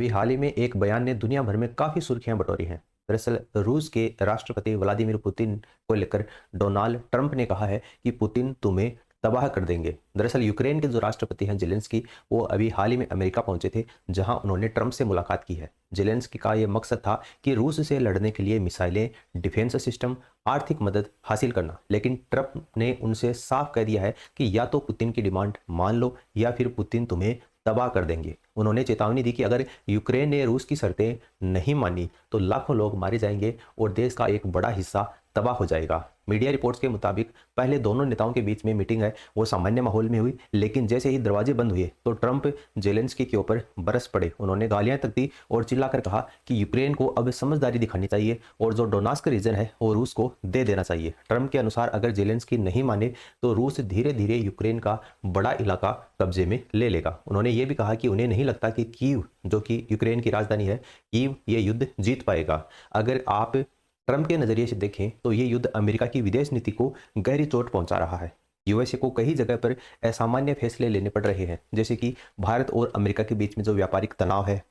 अभी हाल ही में एक बयान ने दुनिया भर में काफ़ी सुर्खियां बटोरी हैं। दरअसल रूस के राष्ट्रपति व्लादिमीर पुतिन को लेकर डोनाल्ड ट्रंप ने कहा है कि पुतिन तुम्हें तबाह कर देंगे। दरअसल यूक्रेन के जो राष्ट्रपति हैं जेलेंस्की, वो अभी हाल ही में अमेरिका पहुंचे थे, जहां उन्होंने ट्रंप से मुलाकात की है। जेलेंस्की का ये मकसद था कि रूस से लड़ने के लिए मिसाइलें, डिफेंस सिस्टम, आर्थिक मदद हासिल करना। लेकिन ट्रंप ने उनसे साफ कह दिया है कि या तो पुतिन की डिमांड मान लो या फिर पुतिन तुम्हें तबाह कर देंगे। उन्होंने चेतावनी दी कि अगर यूक्रेन ने रूस की शर्तें नहीं मानी तो लाखों लोग मारे जाएंगे और देश का एक बड़ा हिस्सा तबाह हो जाएगा। मीडिया रिपोर्ट्स के मुताबिक पहले दोनों नेताओं के बीच में मीटिंग है वो सामान्य माहौल में हुई, लेकिन जैसे ही दरवाजे बंद हुए तो ट्रंप जेलेंस्की के ऊपर बरस पड़े। उन्होंने गालियां तक दी और चिल्लाकर कहा कि यूक्रेन को अब समझदारी दिखानी चाहिए और जो डोनास्क रीजन है वो रूस को दे देना चाहिए। ट्रंप के अनुसार अगर जेलेंस्की नहीं माने तो रूस धीरे धीरे यूक्रेन का बड़ा इलाका कब्जे में ले लेगा। उन्होंने ये भी कहा कि उन्हें नहीं लगता कि कीव, जो कि यूक्रेन की राजधानी है, कीव ये युद्ध जीत पाएगा। अगर आप ट्रंप के नजरिए से देखें तो ये युद्ध अमेरिका की विदेश नीति को गहरी चोट पहुंचा रहा है। यूएसए को कई जगह पर असामान्य फैसले लेने पड़ रहे हैं, जैसे कि भारत और अमेरिका के बीच में जो व्यापारिक तनाव है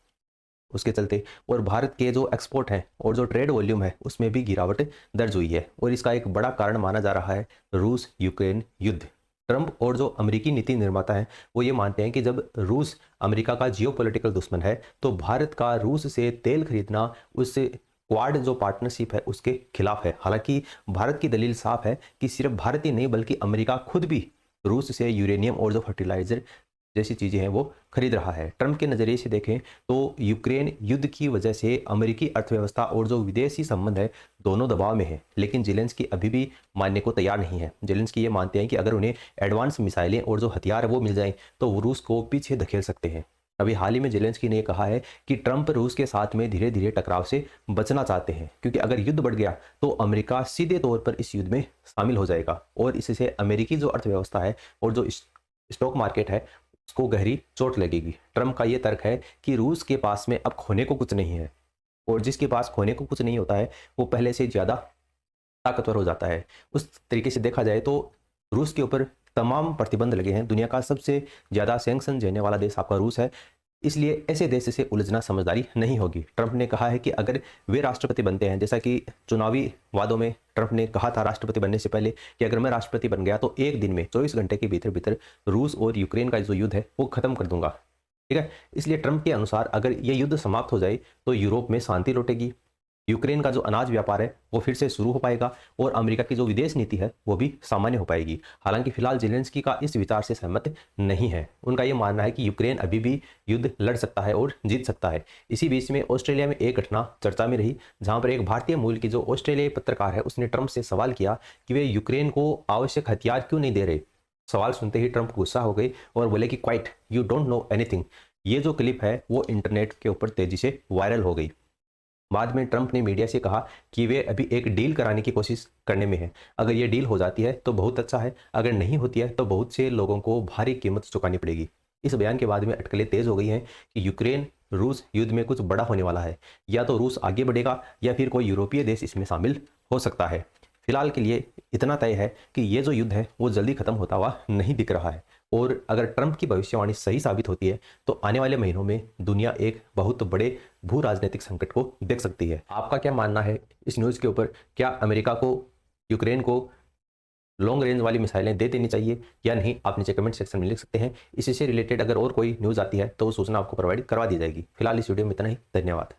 उसके चलते, और भारत के जो एक्सपोर्ट हैं और जो ट्रेड वॉल्यूम है उसमें भी गिरावट दर्ज हुई है। और इसका एक बड़ा कारण माना जा रहा है रूस यूक्रेन युद्ध। ट्रंप और जो अमेरिकी नीति निर्माता हैं वो ये मानते हैं कि जब रूस अमेरिका का जियोपॉलिटिकल दुश्मन है तो भारत का रूस से तेल खरीदना उससे क्वाड जो पार्टनरशिप है उसके खिलाफ है। हालांकि भारत की दलील साफ है कि सिर्फ भारत ही नहीं बल्कि अमेरिका खुद भी रूस से यूरेनियम और जो फर्टिलाइजर जैसी चीज़ें हैं वो खरीद रहा है। ट्रंप के नज़रिए से देखें तो यूक्रेन युद्ध की वजह से अमेरिकी अर्थव्यवस्था और जो विदेशी संबंध है दोनों दबाव में है, लेकिन जेलेंस्की अभी भी मानने को तैयार नहीं है। जेलेंस्की ये मानते हैं कि अगर उन्हें एडवांस मिसाइलें और जो हथियार है वो मिल जाएं तो वो रूस को पीछे धकेल सकते हैं। अभी हाल ही में जेलेंस्की ने कहा है कि ट्रंप रूस के साथ में धीरे धीरे टकराव से बचना चाहते हैं, क्योंकि अगर युद्ध बढ़ गया तो अमेरिका सीधे तौर पर इस युद्ध में शामिल हो जाएगा और इससे अमेरिकी जो अर्थव्यवस्था है और जो स्टॉक मार्केट है उसको गहरी चोट लगेगी। ट्रंप का ये तर्क है कि रूस के पास में अब खोने को कुछ नहीं है और जिसके पास खोने को कुछ नहीं होता है वो पहले से ज़्यादा ताकतवर हो जाता है। उस तरीके से देखा जाए तो रूस के ऊपर तमाम प्रतिबंध लगे हैं। दुनिया का सबसे ज़्यादा सैंक्शन झेलने वाला देश आपका रूस है, इसलिए ऐसे देश से उलझना समझदारी नहीं होगी। ट्रंप ने कहा है कि अगर वे राष्ट्रपति बनते हैं, जैसा कि चुनावी वादों में ट्रंप ने कहा था राष्ट्रपति बनने से पहले कि अगर मैं राष्ट्रपति बन गया तो एक दिन में 24 घंटे के भीतर भीतर रूस और यूक्रेन का जो युद्ध है वो खत्म कर दूंगा। ठीक है, इसलिए ट्रंप के अनुसार अगर ये युद्ध समाप्त हो जाए तो यूरोप में शांति लौटेगी, यूक्रेन का जो अनाज व्यापार है वो फिर से शुरू हो पाएगा और अमेरिका की जो विदेश नीति है वो भी सामान्य हो पाएगी। हालांकि फिलहाल जेलेंस्की का इस विचार से सहमत नहीं है। उनका ये मानना है कि यूक्रेन अभी भी युद्ध लड़ सकता है और जीत सकता है। इसी बीच में ऑस्ट्रेलिया में एक घटना चर्चा में रही, जहां पर एक भारतीय मूल की जो ऑस्ट्रेलियाई पत्रकार है उसने ट्रंप से सवाल किया कि वे यूक्रेन को आवश्यक हथियार क्यों नहीं दे रहे। सवाल सुनते ही ट्रंप गुस्सा हो गए और बोले कि quite you don't know anything. ये जो क्लिप है वो इंटरनेट के ऊपर तेजी से वायरल हो गई। बाद में ट्रंप ने मीडिया से कहा कि वे अभी एक डील कराने की कोशिश करने में है। अगर ये डील हो जाती है तो बहुत अच्छा है, अगर नहीं होती है तो बहुत से लोगों को भारी कीमत चुकानी पड़ेगी। इस बयान के बाद में अटकलें तेज हो गई हैं कि यूक्रेन रूस युद्ध में कुछ बड़ा होने वाला है। या तो रूस आगे बढ़ेगा या फिर कोई यूरोपीय देश इसमें शामिल हो सकता है। फिलहाल के लिए इतना तय है कि ये जो युद्ध है वो जल्दी खत्म होता हुआ नहीं दिख रहा है और अगर ट्रंप की भविष्यवाणी सही साबित होती है तो आने वाले महीनों में दुनिया एक बहुत बड़े भू राजनीतिक संकट को देख सकती है। आपका क्या मानना है इस न्यूज़ के ऊपर? क्या अमेरिका को यूक्रेन को लॉन्ग रेंज वाली मिसाइलें दे देनी चाहिए या नहीं? आप नीचे कमेंट सेक्शन में लिख सकते हैं। इसी से रिलेटेड अगर और कोई न्यूज़ आती है तो वो सूचना आपको प्रोवाइड करवा दी जाएगी। फिलहाल इस वीडियो में इतना ही। धन्यवाद।